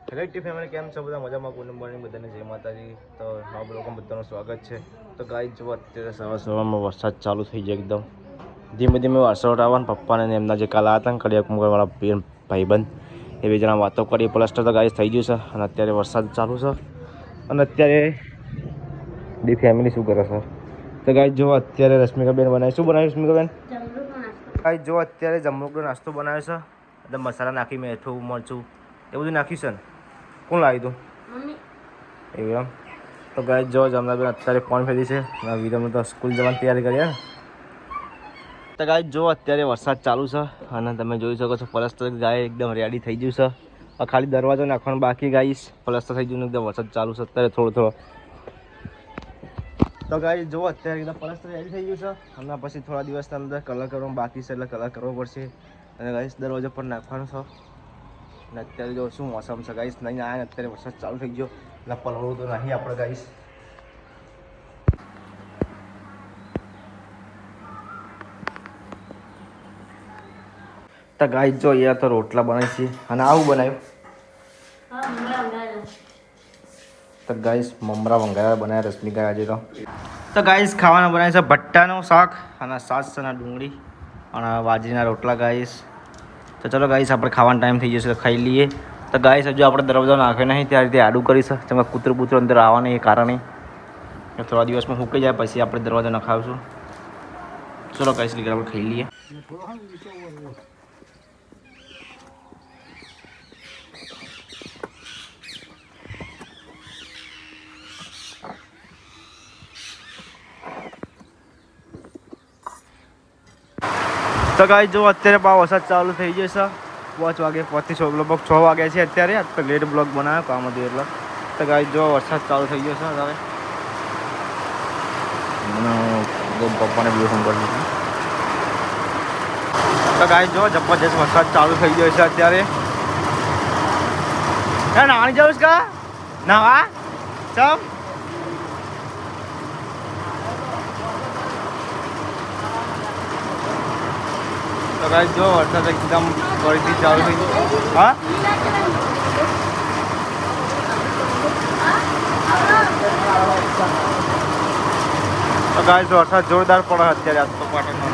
Hello T family, કેમ છો બધા? મજામાં? કોઈ નંબરની બધાને જય માતાજી. તો નવા બ્લોગમાં બધાનું સ્વાગત છે. તો ગાઈસ જો અત્યારે સવારમાં વરસાદ ચાલુ થઈ જાય એકદમ ધીમે ધીમે વરસાદ આવવાને પપ્પાને એમના જે કાલા હતા ને કડિયાકુંવરવાળા ભાઈબંધ એ બે જણા વાતો કરી. પ્લસ્ટર તો ગાઈસ થઈ ગયું છે અને અત્યારે વરસાદ ચાલુ છે. અને અત્યારે ડી ફેમિલી શું કરે છે? તો ગાઈસ જો અત્યારે રશ્મિકાબેન બનાવી. શું બનાવ્યું રશ્મિકાબેન? ગાઈસ જો અત્યારે જમરૂકનો નાસ્તો બનાવ્યો છે. એટલે મસાલા નાખી, મીઠું મરચું એ બધું નાખ્યું છે ને. કોણ લાવ્યું તું? એવું એમ. તો ગાઈસ જો જમનાબેન અત્યારે ફોન ફેરી છે. વિરમ તો સ્કૂલ જવાની તૈયારી કરીએ ને. તો ગાઈસ જો અત્યારે વરસાદ ચાલુ છે અને તમે જોઈ શકો છો પ્લસ્ટર ગાય એકદમ રેડી થઈ ગયું છે. ખાલી દરવાજો નાખવાનું બાકી. ગાઈસ પ્લસ્ટર થઈ ગયું એકદમ. વરસાદ ચાલુ છે અત્યારે થોડો થોડો. તો ગાઈસ જો અત્યારે એકદમ પ્લસ્ટર રેડી થઈ ગયું છે અને પછી થોડા દિવસની અંદર કલર કરવાનું બાકી છે, એટલે કલર કરવો પડશે. અને ગાઈસ દરવાજો પર નાખવાનો છે. અને અત્યારે જો શું મોસમ છે ગાઈસ, નહીં આવ્યા અત્યારે વરસાદ ચાલુ થઈ ગયો એટલે પલળવું તો નહીં આપણે ગાઈસ. તો ગાઈસ જો અહીંયા તો રોટલા બનાવી છે. અને આવું બનાવ્યું તો ગાઈસ મમરા વંગારા બનાવ્યા રશ્મિકા આજે. તો ગાઈસ ખાવાના બનાવે છે ભટ્ટાનું શાક અને સાસ અને ડુંગળી અને બાજરીના રોટલા ગાઈસ. તો ચલો ગાઈસ આપણે ખાવાનો ટાઈમ થઈ જશે, ખાઈ લઈએ. તો ગાઈસ હજુ આપણે દરવાજો નાખ્યો નહીં, ત્યાં રીતે આડું કરીશ. તમે કૂતરું બૂતરું અંદર આવવાને એ કારણે થોડા દિવસમાં ફૂંકાઈ જાય પછી આપણે દરવાજો નખાવીશું. ચલો ગાઈસ લીધે આપણે ખાઈ લઈએ. તો ગાઈસ જો અત્યારે પાવ વરસાદ ચાલુ થઈ જશે. 5 વાગે 5 લગભગ 6 વાગ્યા છે અત્યારે. આજ તો લેટ બ્લોગ બનાવ્યો કામ હતું એટલે. તો ગાઈસ જો વરસાદ ચાલુ થઈ ગયો છે હવે. પપ્પાને બી ફોન કરી દીધું. તો ગાઈસ જો જબરજસ્ત વરસાદ ચાલુ થઈ ગયો છે અત્યારે. નાવાની જવું છે કા નાવા ચમ? તો ગાઈસ જો વરસાદ એકદમ ફરીથી ચાલુ થઈ ગયો. હા તો ગાઈસ વરસાદ જોરદાર પડે અત્યારે. આજ તો પાટણમાં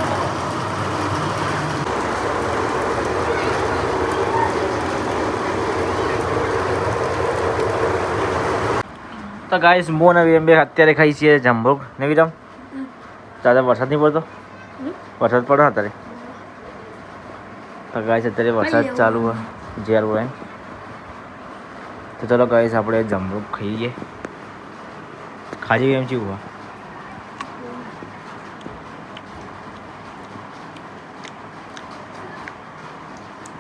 તો ગાઈસ મો નવી એમ બે અત્યારે ખાઈ છીએ જમરૂક. ને વિરમ દાદા વરસાદ નહીં પડતો? વરસાદ પડે અત્યારે. તો ગાઈસ અત્યારે વરસાદ ચાલુ હોય જ્યાર હોય. તો ચલો ગાઈસ આપણે જમરૂક ખાઈએ. ખાજી એમ ચીવું હોય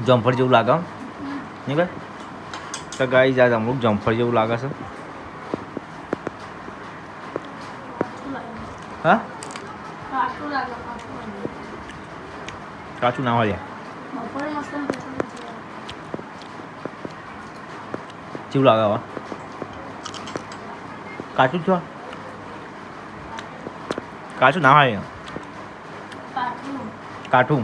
જમફળ જેવું લાગે નહીં ભાઈ? તો ગાઈસ આ જમરૂક જમફળ જેવું લાગે છે. હા કાચું ના હોય કેવું લાગે હવે? કાચું છો? કાચું ના હોય કાઠું.